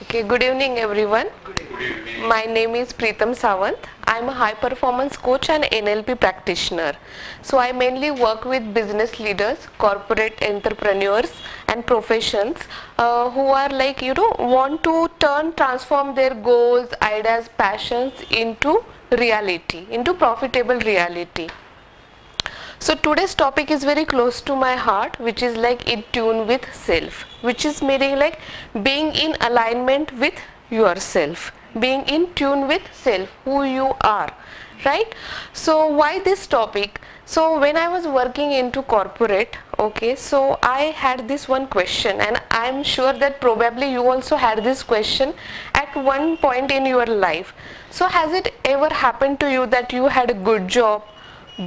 Okay, good evening everyone. Good evening. My name is Preetam Sawant. I am a high performance coach and NLP practitioner. So I mainly work with business leaders, corporate entrepreneurs and professions who are want to transform their goals, ideas, passions into reality, into profitable reality. So today's topic is very close to my heart, which is like in tune with self, which is meaning like being in alignment with yourself, being in tune with self, who you are, right? So why this topic? So when I was working into corporate, okay, so I had this one question, and I'm sure that probably you also had this question at one point in your life. So has it ever happened to you that you had a good job,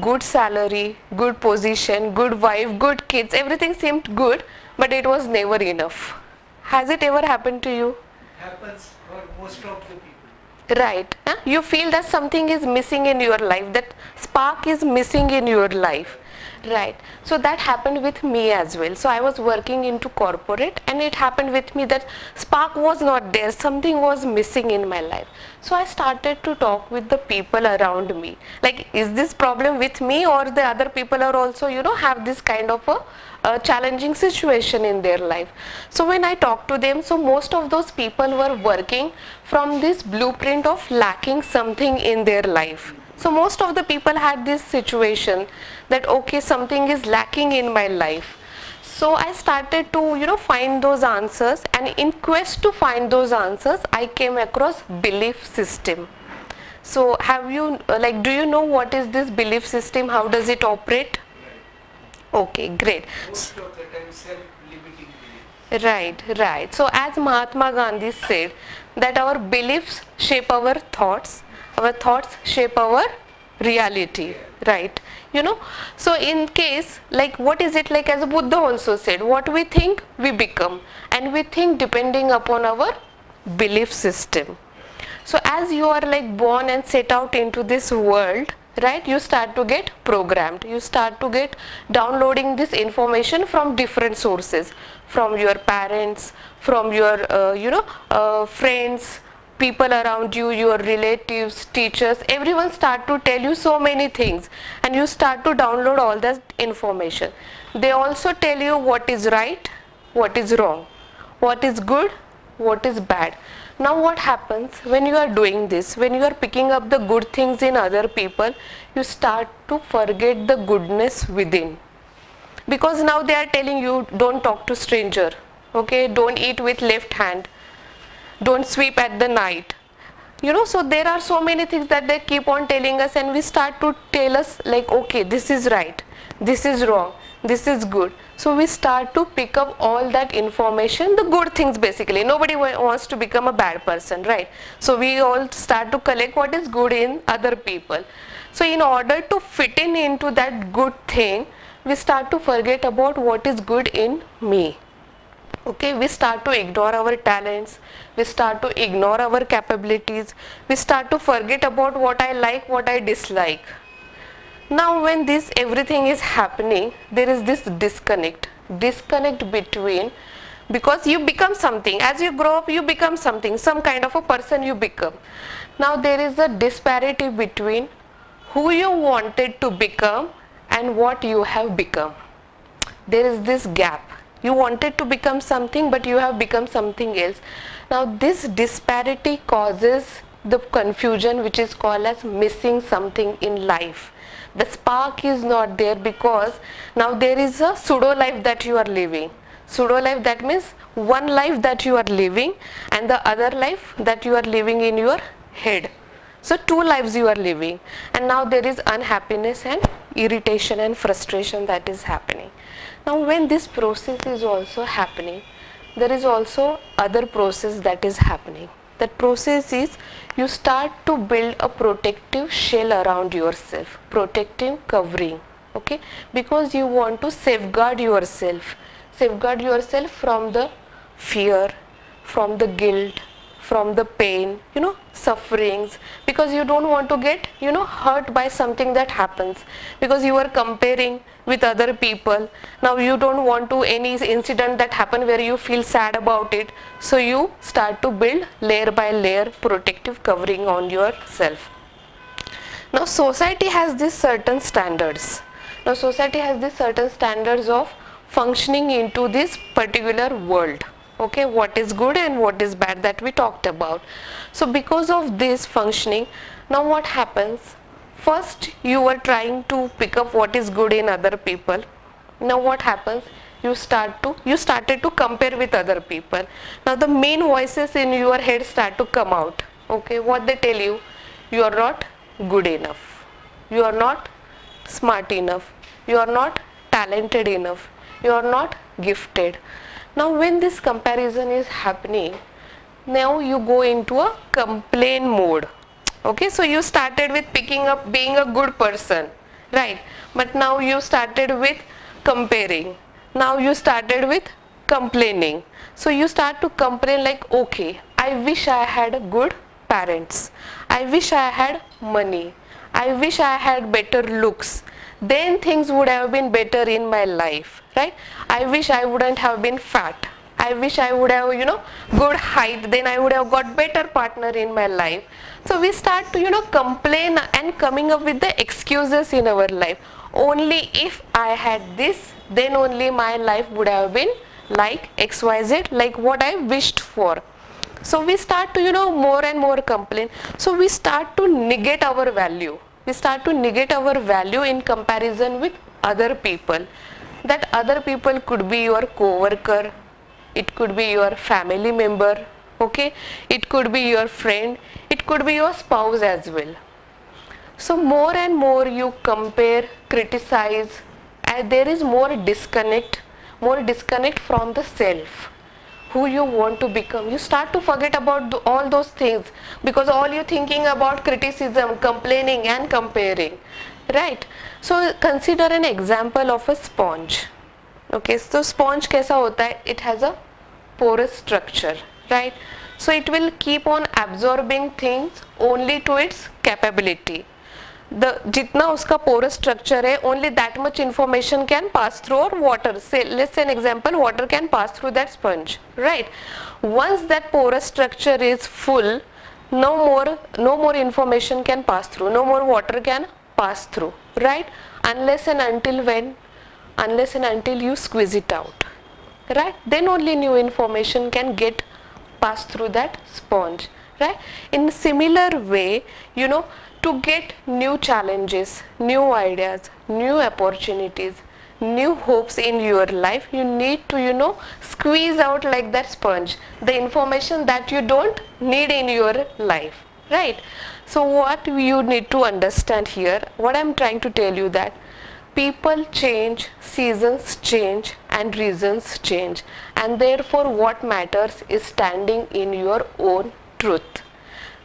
good salary, good position, good wife, good kids, everything seemed good, but it was never enough? Has it ever happened to you? Happens for most of the people. Right. You feel that something is missing in your life, that spark is missing in your life. Right. So that happened with me as well. So I was working into corporate, and it happened with me that spark was not there, something was missing in my life. So I started to talk with the people around me. Like, is this problem with me, or the other people are also, have this kind of a challenging situation in their life? So when I talked to them, so most of those people were working from this blueprint of lacking something in their life. So most of the people had this situation that okay, something is lacking in my life. So I started to find those answers, and in quest to find those answers I came across belief system. So have you do you know what is this belief system? How does it operate? Okay, great. Most of the time self-limiting belief. Right. So as Mahatma Gandhi said, that our beliefs shape our thoughts shape our reality, right? So in case, like, what is it like, as Buddha also said, what we think we become, and we think depending upon our belief system. So as you are like born and set out into this world, right, you start to get programmed, you start to get downloading this information from different sources, from your parents, from your friends, people around you, your relatives, teachers, everyone start to tell you so many things, and you start to download all that information. They also tell you what is right, what is wrong, what is good, what is bad. Now what happens when you are doing this, when you are picking up the good things in other people, you start to forget the goodness within, because now they are telling you don't talk to stranger, okay, don't eat with left hand, don't sweep at the night. So there are so many things that they keep on telling us, and we start to tell us like, okay, this is right, this is wrong, this is good. So we start to pick up all that information, the good things basically. Nobody wants to become a bad person, right? So we all start to collect what is good in other people. So in order to fit in into that good thing, we start to forget about what is good in me. Okay, we start to ignore our talents, we start to ignore our capabilities, we start to forget about what I like, what I dislike. Now when this everything is happening, there is this disconnect between, because you become something, as you grow up you become something, some kind of a person you become. Now there is a disparity between who you wanted to become and what you have become. There is this gap. You wanted to become something, but you have become something else. Now this disparity causes the confusion, which is called as missing something in life. The spark is not there, because now there is a pseudo life that you are living. Pseudo life, that means one life that you are living and the other life that you are living in your head. So two lives you are living, and now there is unhappiness and irritation and frustration that is happening. Now when this process is also happening, there is also other process that is happening. That process is, you start to build a protective shell around yourself, protective covering, okay, because you want to safeguard yourself from the fear, from the guilt, from the pain, sufferings, because you don't want to get hurt by something that happens, because you are comparing with other people. Now you don't want to any incident that happen where you feel sad about it, so you start to build layer by layer protective covering on yourself. Now society has these certain standards. Now society has these certain standards of functioning into this particular world. Okay, what is good and what is bad, that we talked about. So because of this functioning, now what happens? First you were trying to pick up what is good in other people. Now what happens? You started to compare with other people. Now the main voices in your head start to come out. Okay, what they tell you? You are not good enough. You are not smart enough. You are not talented enough. You are not gifted. Now when this comparison is happening, now you go into a complain mode. Okay, so you started with picking up being a good person, right? But now you started with comparing. Now you started with complaining. So you start to complain like, okay, I wish I had good parents. I wish I had money. I wish I had better looks. Then things would have been better in my life, right? I wish I wouldn't have been fat. I wish I would have, good height. Then I would have got better partner in my life. So we start to, complain and coming up with the excuses in our life. Only if I had this, then only my life would have been like XYZ, like what I wished for. So we start to, more and more complain. So we start to negate our value. We start to negate our value in comparison with other people. That other people could be your co-worker, it could be your family member, okay, it could be your friend, it could be your spouse as well. So more and more you compare, criticize, and there is more disconnect from the self, who you want to become. You start to forget about all those things, because all you thinking about criticism, complaining and comparing, right? So consider an example of a sponge. Okay, so sponge kaisa hota hai? It has a porous structure, right? So it will keep on absorbing things only to its capability. The jitna uska porous structure hai, only that much information can pass through, or water, say let's say an example, water can pass through that sponge, right? Once that porous structure is full, no more information can pass through, no more water can pass through, right? Unless and until you squeeze it out, right? Then only new information can get passed through that sponge, right? In similar way, to get new challenges, new ideas, new opportunities, new hopes in your life, you need to squeeze out like that sponge the information that you don't need in your life, right? So what you need to understand here, what I'm trying to tell you, that people change, seasons change and reasons change, and therefore what matters is standing in your own truth.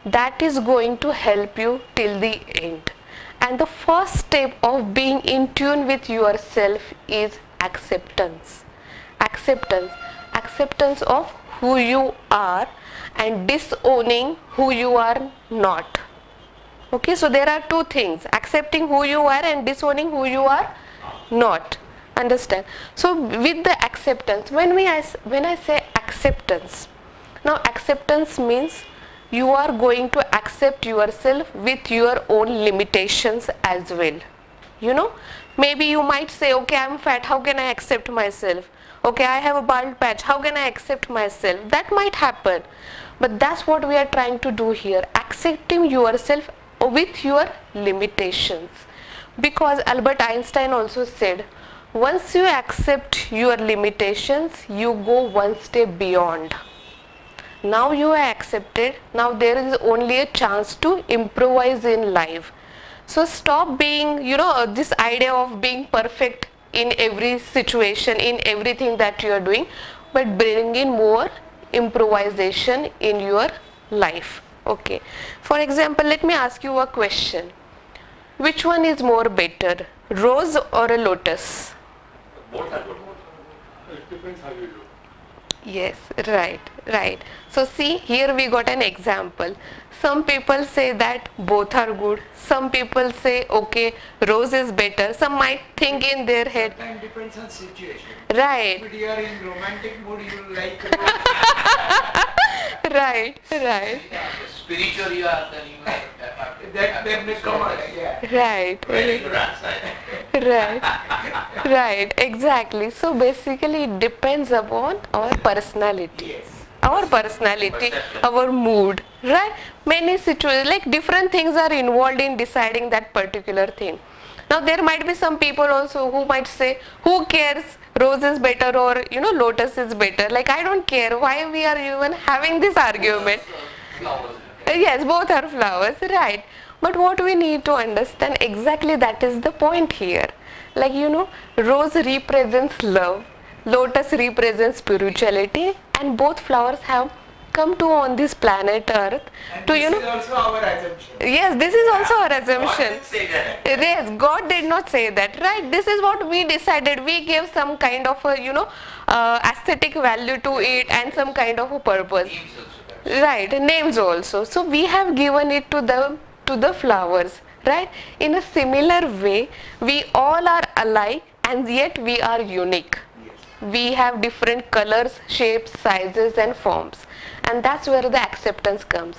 That is going to help you till the end. And the first step of being in tune with yourself is acceptance. Acceptance of who you are and disowning who you are not. Okay, so there are two things: accepting who you are and disowning who you are not. Understand? So with the acceptance, when I say acceptance, now acceptance means you are going to accept yourself with your own limitations as well. Maybe you might say, okay, I'm fat, how can I accept myself? Okay, I have a bald patch, how can I accept myself? That might happen, but that's what we are trying to do here, accepting yourself with your limitations. Because Albert Einstein also said, once you accept your limitations, you go one step beyond. Now you are accepted, now there is only a chance to improvise in life. So stop being, this idea of being perfect in every situation, in everything that you are doing, but bring in more improvisation in your life. Okay. For example, let me ask you a question. Which one is more better, rose or a lotus? Both are good. It depends how you do. Yes, right, right. So see, here we got an example. Some people say that both are good. Some people say, okay, rose is better. Some might think in their head, Sometimes depends on situation. right, If you are in romantic mood, you will like rose. right, right, Spiritual you are, then you are That may come out. Yeah. right, very good answer. right, right, exactly. So basically, it depends upon our personality. Yes. Our personality, Perception. our mood, right? Many situations, like different things are involved in deciding that particular thing. Now there might be some people also who might say, who cares, rose is better or lotus is better. Like, I don't care, why we are even having this argument. Flowers. Yes, both are flowers, right? But what we need to understand, exactly that is the point here. Like, rose represents love, lotus represents spirituality, and both flowers have come to on this planet Earth And to, this is also our assumption. yes, this is also our God assumption. didn't say that. Yes, God did not say that, right? This is what we decided. We gave some kind of a, aesthetic value to it and some kind of a purpose. Names also that. Right, names also. So we have given it to the flowers, right? In a similar way, we all are alike and yet we are unique. Yes. We have different colors, shapes, sizes and forms, and that's where the acceptance comes.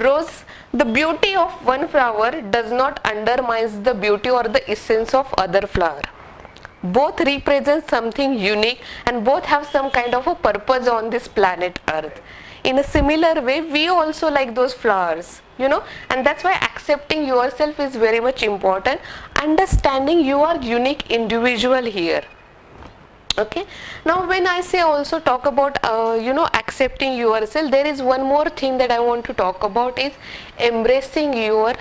Rose, the beauty of one flower does not undermine the beauty or the essence of other flower. Both represent something unique and both have some kind of a purpose on this planet Earth. In a similar way, we also like those flowers, and that's why accepting yourself is very much important. Understanding you are unique individual here. Okay, now when I say also talk about accepting yourself, there is one more thing that I want to talk about is embracing your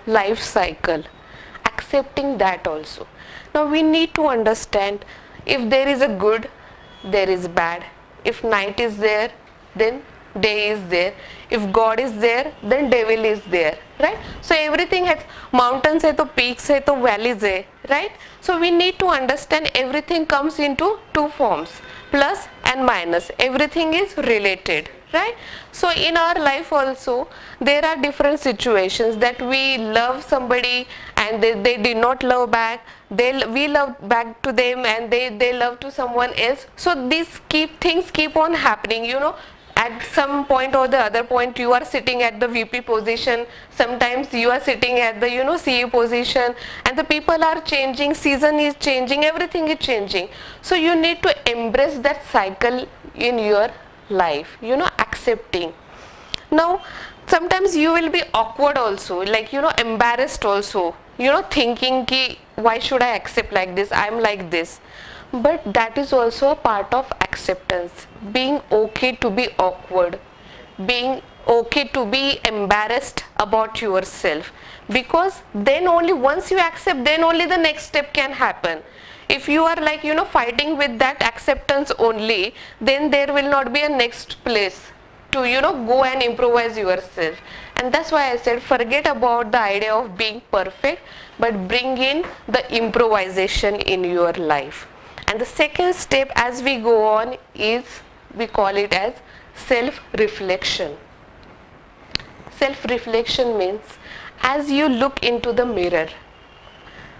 life cycle, accepting that also. Now we need to understand, if there is a good, there is bad. If night is there, then day is there. If God is there, then devil is there, right? So everything has mountains hai to peaks hai to valleys hai, right? So we need to understand everything comes into two forms, plus and minus. Everything is related, right? So in our life also there are different situations that we love somebody and they did not love back, we love back to them and they love to someone else. So these things keep on happening. At some point or the other point, you are sitting at the VP position, sometimes you are sitting at the CE position, and the people are changing, season is changing, everything is changing. So you need to embrace that cycle in your life, accepting. Now sometimes you will be awkward also, like embarrassed also, thinking ki why should I accept like this, I am like this. But that is also a part of acceptance, being okay to be awkward, being okay to be embarrassed about yourself, because then only once you accept, then only the next step can happen. If you are like fighting with that acceptance only, then there will not be a next place to go and improvise yourself. And that's why I said, forget about the idea of being perfect, but bring in the improvisation in your life. And the second step as we go on is, we call it as self-reflection. Self-reflection means, as you look into the mirror,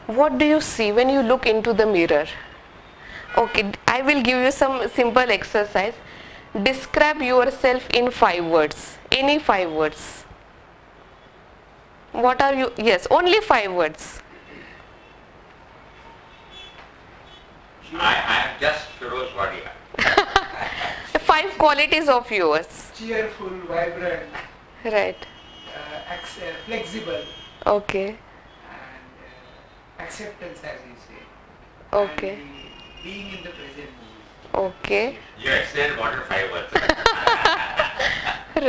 what do you see when you look into the mirror? Okay, I will give you some simple exercise. Describe yourself in 5 words, any 5 words. What are you? Yes, only 5 words. I am just Feroz Wadia. 5 qualities of yours. Cheerful, vibrant, Right. flexible, Okay. and acceptance, as you say. Okay. And being in the present moment. Okay. You explained more than 5 words.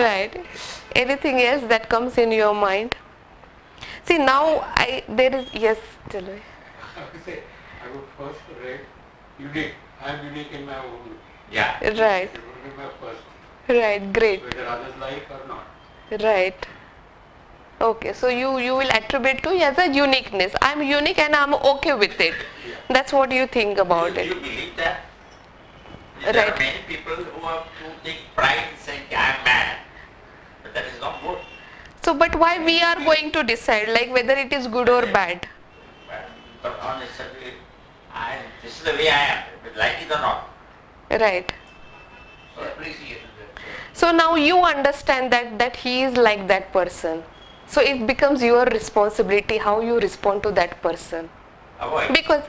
Right. Anything else that comes in your mind? See, now there is, yes, tell me. I would say, I would first rate unique. I am unique in my own way. Yeah. Right. It would be my first, Right. Great. whether others like or not. Right. Okay. So you will attribute to as a uniqueness. I'm unique and I'm okay with it. That's what you think about Do it. you believe that? There Right. are many people who have to take pride in saying, I am mad. But that is not good. So, but why we are going to decide like whether it is good or bad? But not necessarily, this is the way I am, but like it or not. Right. So appreciate that. So now you understand that he is like that person. So it becomes your responsibility how you respond to that person. Avoid. Because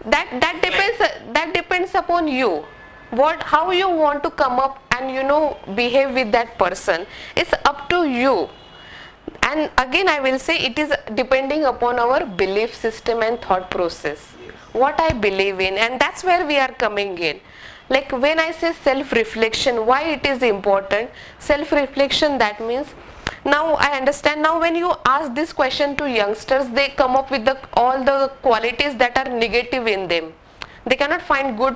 that depends upon you. How you want to come up and behave with that person. It's up to you. And again I will say it is depending upon our belief system and thought process. What I believe in, and that's where we are coming in. Like when I say self-reflection, why it is important? Self-reflection, that means now I understand. Now when you ask this question to youngsters, they come up with all the qualities that are negative in them. They cannot find good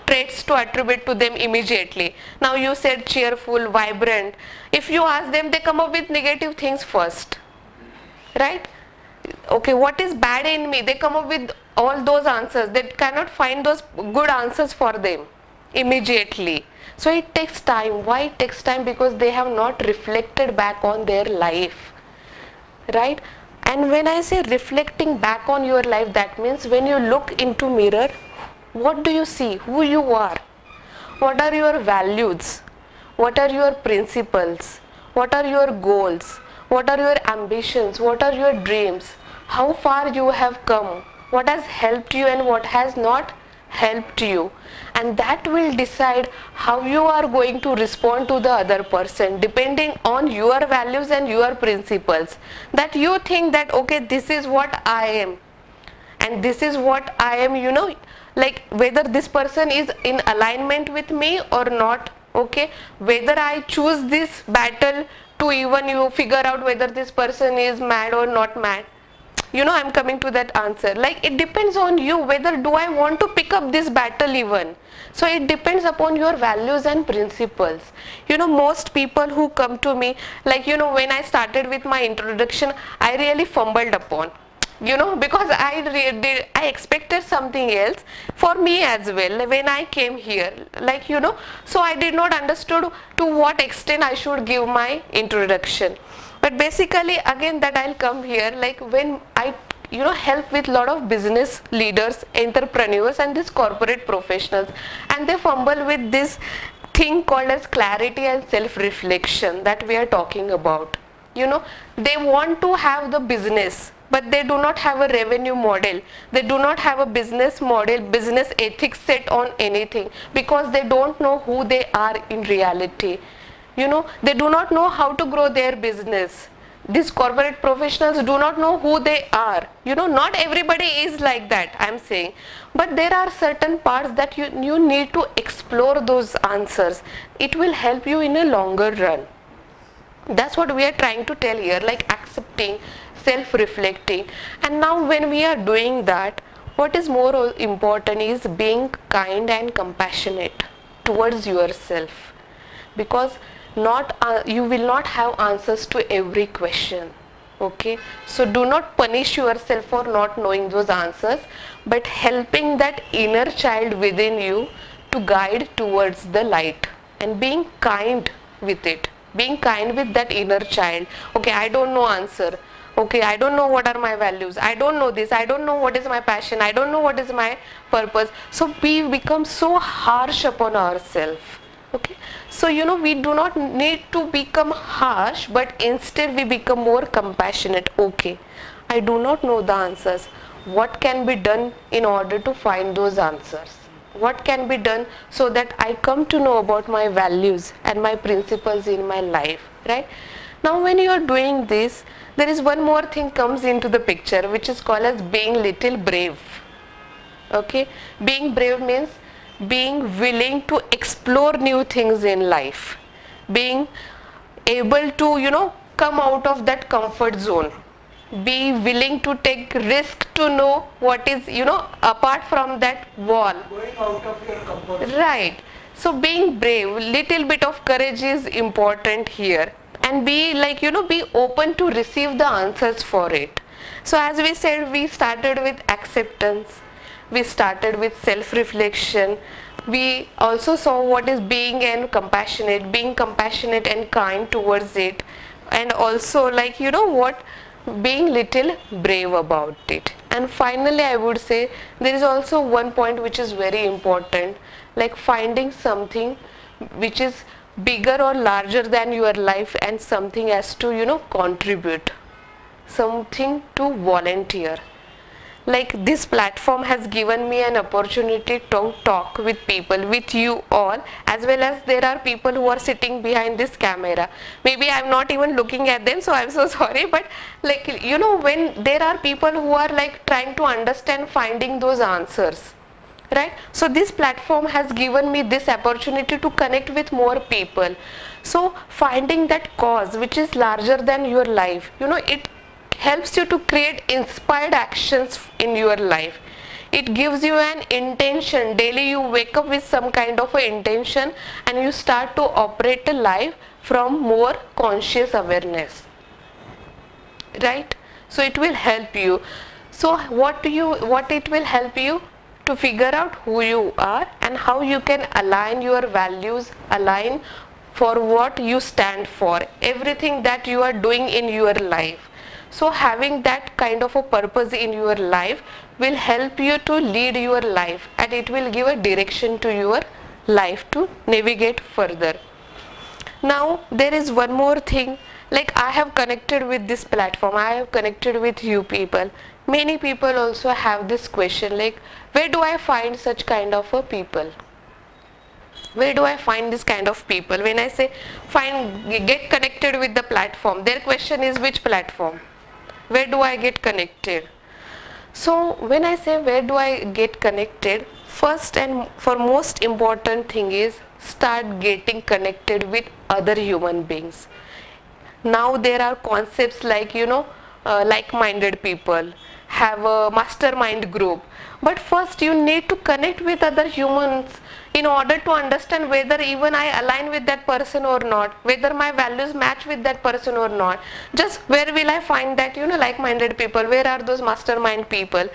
traits to attribute to them immediately. Now you said cheerful, vibrant. If you ask them, they come up with negative things first, right? Okay, what is bad in me? They come up with all those answers. They cannot find those good answers for them immediately. So it takes time. Why it takes time? Because they have not reflected back on their life, right? And when I say reflecting back on your life, that means when you look into mirror, what do you see? Who you are? What are your values? What are your principles? What are your goals? What are your ambitions? What are your dreams? How far you have come? What has helped you and what has not helped you? And that will decide how you are going to respond to the other person, depending on your values and your principles. That you think that, okay, this is what I am, and this is what I am, like whether this person is in alignment with me or not. Okay, whether I choose this battle to even you figure out whether this person is mad or not mad. I'm coming to that answer. Like it depends on you whether do I want to pick up this battle even. So it depends upon your values and principles. Most people who come to me, like when I started with my introduction, I really fumbled upon. Because I expected something else for me as well when I came here, so I did not understood to what extent I should give my introduction. But basically again that I'll come here, like when I help with lot of business leaders, entrepreneurs and these corporate professionals, and they fumble with this thing called as clarity and self-reflection that we are talking about. They want to have the business, but they do not have a revenue model. They do not have a business model, business ethics set on anything, because they don't know who they are in reality. They do not know how to grow their business. These corporate professionals do not know who they are. Not everybody is like that, I'm saying. But there are certain parts that you need to explore those answers. It will help you in a longer run. That's what we are trying to tell here, like accepting, self-reflecting. And now when we are doing that, what is more important is being kind and compassionate towards yourself. Because you will not have answers to every question. Okay, so do not punish yourself for not knowing those answers, but helping that inner child within you to guide towards the light, and being kind with it, being kind with that inner child. Okay, I don't know answer. Okay, I don't know what are my values. I don't know this. I don't know what is my passion. I don't know what is my purpose. So we become so harsh upon ourselves. Okay, so we do not need to become harsh, but instead we become more compassionate. Okay, I do not know the answers. What can be done in order to find those answers? What can be done so that I come to know about my values and my principles in my life, right? Now when you are doing this, there is one more thing comes into the picture, which is called as being little brave. Okay, being brave means being willing to explore new things in life, being able to come out of that comfort zone, be willing to take risk to know what is apart from that wall. Going out of your comfort zone. Right. So being brave, little bit of courage is important here, and be be open to receive the answers for it. So as we said, we started with acceptance, we started with self-reflection, we also saw what is being compassionate and kind towards it, and also like what, being little brave about it. And finally I would say there is also one point which is very important, like finding something which is bigger or larger than your life and something as to contribute, something to volunteer. Like this platform has given me an opportunity to talk with people, with you all, as well as there are people who are sitting behind this camera. Maybe I'm not even looking at them, so I'm so sorry, but like when there are people who are like trying to understand, finding those answers, right? So this platform has given me this opportunity to connect with more people. So finding that cause which is larger than your life, it helps you to create inspired actions in your life. It gives you an intention. Daily you wake up with some kind of a intention and you start to operate a life from more conscious awareness, right? So it will help you. So what it will help you to figure out who you are and how you can align your values, align for what you stand for, everything that you are doing in your life. So having that kind of a purpose in your life will help you to lead your life, and it will give a direction to your life to navigate further. Now there is one more thing, like I have connected with this platform, I have connected with you people. Many people also have this question, like where do I find such kind of a people? Where do I find this kind of people? When I say get connected with the platform, their question is which platform? Where do I get connected? So when I say where do I get connected, first and foremost important thing is start getting connected with other human beings. Now there are concepts like like-minded people, have a mastermind group, but first you need to connect with other humans in order to understand whether even I align with that person or not, whether my values match with that person or not. Just where will I find that like-minded people? Where are those mastermind people?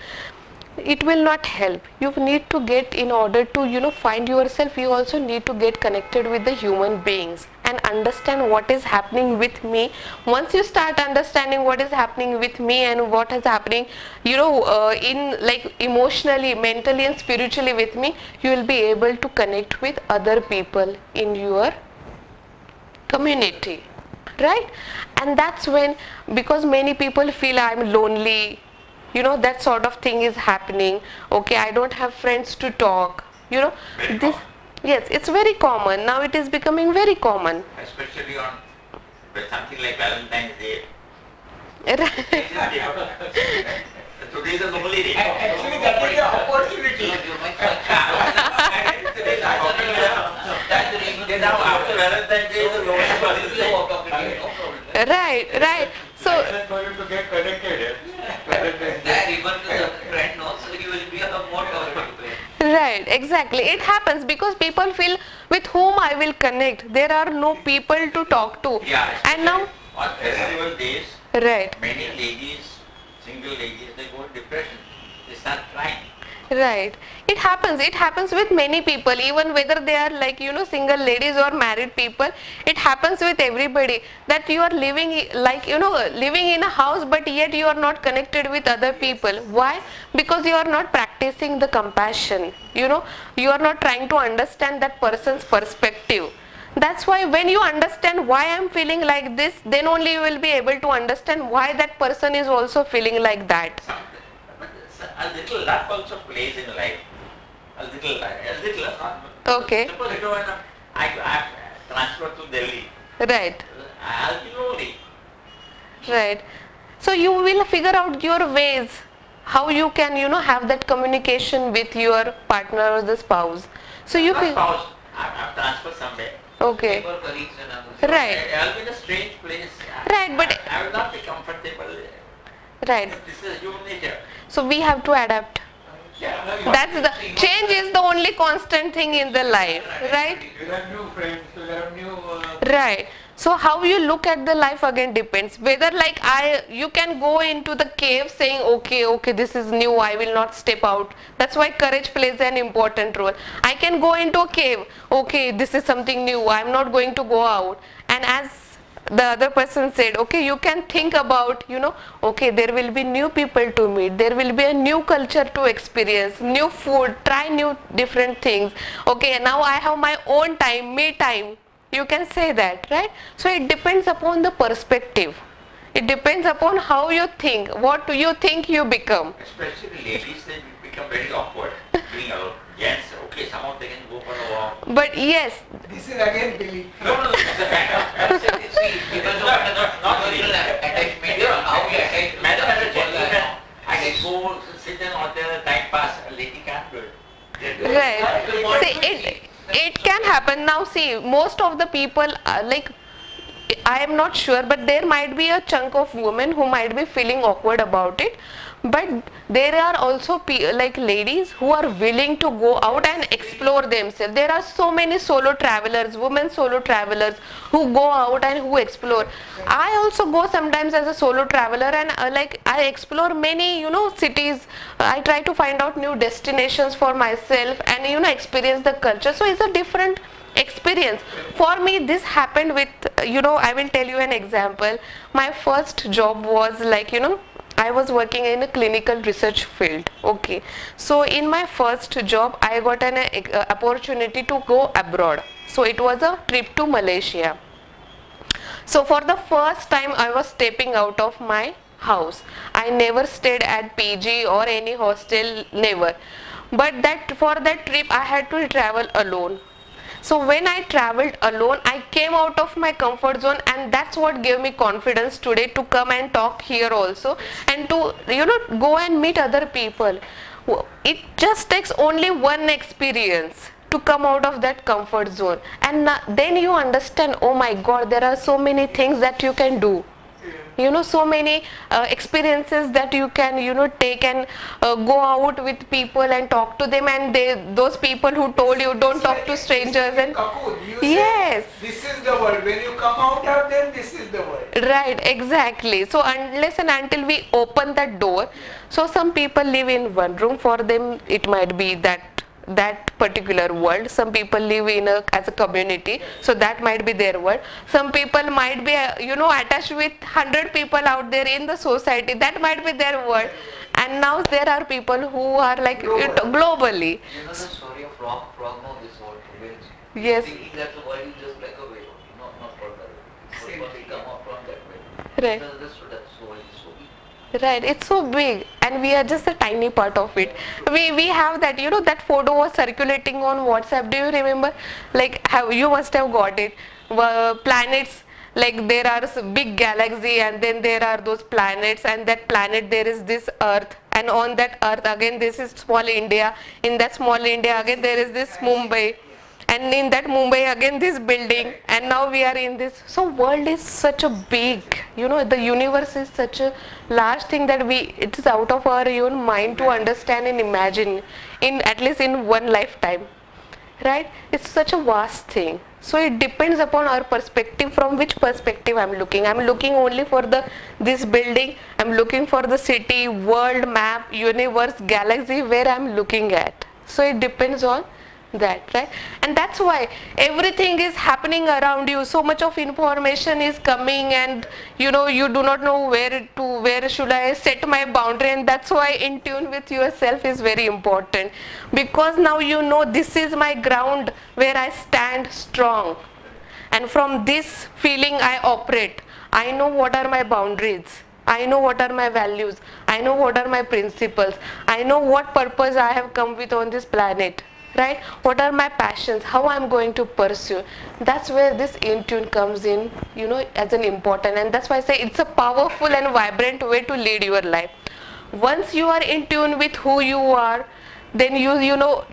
It will not help. You need to get, in order to find yourself, you also need to get connected with the human beings and understand what is happening with me. Once you start understanding what is happening with me and what is happening in like emotionally, mentally and spiritually with me, you will be able to connect with other people in your community, right? And that's when, because many people feel I'm lonely, that sort of thing is happening. Okay, I don't have friends to talk, Very this. common. Yes, it's very common now. It is becoming very common. Especially on with something like Valentine's Day. Right. Today is the only day. Actually, that is the opportunity. Now after Valentine's Day, the lonely person. Right. So License for you to get connected. That even to the friend also, you will be a more powerful friend. right, exactly. It happens because people feel with whom I will connect. There are no people to talk to. Yeah. And now, On festival days, right. many ladies, single ladies, they go in depression. They start crying. Right. It happens with many people, even whether they are like single ladies or married people. It happens with everybody, that you are living like living in a house, but yet you are not connected with other people. Why? Because you are not practicing the compassion. You are not trying to understand that person's perspective. That's why when you understand why I'm feeling like this, then only you will be able to understand why that person is also feeling like that. But a little luck also plays in life. A little, not. Okay. Suppose I transferred to Delhi. Right. I'll be lonely. Right. So you will figure out your ways how you can have that communication with your partner or the spouse. So you Not feel spouse. I'm transferred somewhere. okay. Neighbor, colleagues and others. Right. I'll be in a strange place. Right, but- I will not be comfortable. Right. This is human nature. So we have to adapt. Yeah. That's the change is the only constant thing in the life, right? You have new friends, you have new... Right. So how you look at the life again depends. Whether like you can go into the cave saying, okay, this is new, I will not step out. That's why courage plays an important role. I can go into a cave, okay, this is something new, I'm not going to go out. And as the other person said, okay, you can think about, okay, there will be new people to meet, there will be a new culture to experience, new food, try new different things. Okay, now I have my own time, me time. You can say that, right? So it depends upon the perspective. It depends upon how you think. What do you think you become? Especially ladies, they become very awkward being alone. Gents, okay, somehow they can go for a walk. But yes, This is again belief. No, it's a fact. See, because of Not emotional attachment, how you attach to Madam, as a the people gentleman, around. I can go sit and watch the time pass. A lady can't do it. They do it. right. See, it can happen. Now see, most of the people like, I am not sure, but there might be a chunk of women who might be feeling awkward about it. But there are also like ladies who are willing to go out and explore themselves. There are so many solo travelers, women solo travelers who go out and who explore. I also go sometimes as a solo traveler, and like I explore many cities. I try to find out new destinations for myself and experience the culture. So it's a different experience. For me, this happened with I will tell you an example. My first job was like I was working in a clinical research field. Okay, so in my first job I got an opportunity to go abroad. So it was a trip to Malaysia. So for the first time I was stepping out of my house. I never stayed at PG or any hostel, never. But for that trip I had to travel alone. So when I traveled alone, I came out of my comfort zone, and that's what gave me confidence today to come and talk here also, and to go and meet other people. It just takes only one experience to come out of that comfort zone, and then you understand, oh my God, there are so many things that you can do. So many experiences that you can take and go out with people and talk to them, and those people who told you don't talk to strangers, and yes, This is the world. When you come out of them, this is the world. right, exactly. So unless and until we open that door, so some people live in one room, for them it might be that particular world. Some people live as a community, so that might be their world. Some people might be attached with 100 people out there in the society, that might be their world. And now there are people who are like globally. You know the story of frog now, this whole whales. Yes. Thinking that the world is just like a whale, not further. So Same once thing. we come out from that whale. Right. That's so big. Right, it's so big, and we are just a tiny part of it. We have that, that photo was circulating on WhatsApp. Do you remember? Like, you must have got it. Planets, like there are big galaxy, and then there are those planets, and that planet there is this Earth, and on that Earth again this is small India. In that small India again there is this Mumbai. And in that Mumbai again this building, and now we are in this. So world is such a big, the universe is such a large thing that it is out of our own mind to understand and imagine, at least in one lifetime, right? It's such a vast thing. So it depends upon our perspective, from which perspective I'm looking. I'm looking only for this building, I'm looking for the city, world map, universe, galaxy, where I'm looking at. So it depends on that, right? And that's why everything is happening around you. So much of information is coming, and you do not know where should I set my boundary. And that's why in tune with yourself is very important, because now this is my ground where I stand strong, and from this feeling I operate. I know what are my boundaries, I know what are my values, I know what are my principles, I know what purpose I have come with on this planet. Right? What are my passions? How I'm going to pursue? That's where this in tune comes in, as an important. And that's why I say it's a powerful and vibrant way to lead your life. Once you are in tune with who you are, then you know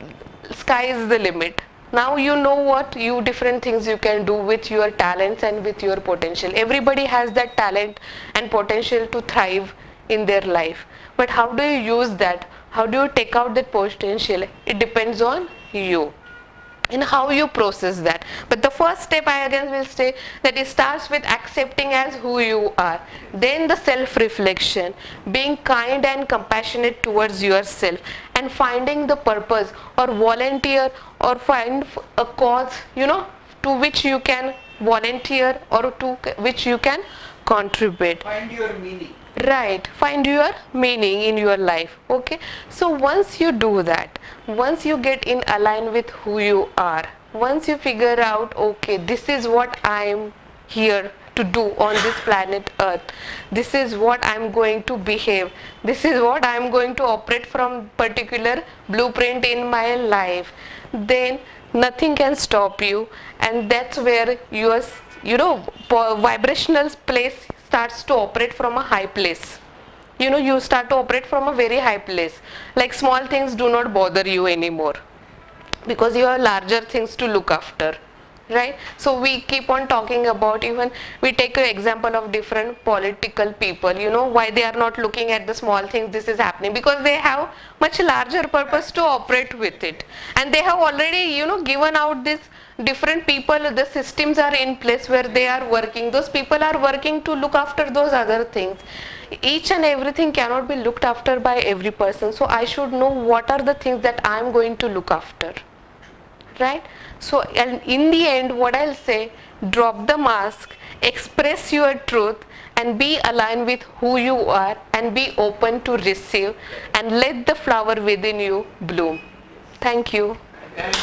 sky is the limit. Now you know what different things you can do with your talents and with your potential. Everybody has that talent and potential to thrive in their life. But how do you use that? How do you take out that potential? It depends on you. and how you process that. But the first step, I again will say, that it starts with accepting as who you are, then the self reflection, being kind and compassionate towards yourself, and finding the purpose or volunteer or find a cause, to which you can volunteer or to which you can contribute. Find your meaning. Right, find your meaning in your life. Okay, so once you do that, once you get in align with who you are, once you figure out, okay, this is what I'm here to do on this planet Earth, this is what I'm going to behave, this is what I'm going to operate from particular blueprint in my life, then nothing can stop you, and that's where your vibrational place starts to operate from a high place. You start to operate from a very high place, like small things do not bother you anymore because you have larger things to look after, right? So we keep on talking about, even we take an example of different political people, why they are not looking at the small things. This is happening because they have much larger purpose to operate with it, and they have already given out this different people. The systems are in place where they are working, those people are working to look after those other things. Each and everything cannot be looked after by every person, so I should know what are the things that I am going to look after, right? So, and in the end, what I'll say, drop the mask, express your truth, and be aligned with who you are, and be open to receive, and let the flower within you bloom. Thank you. And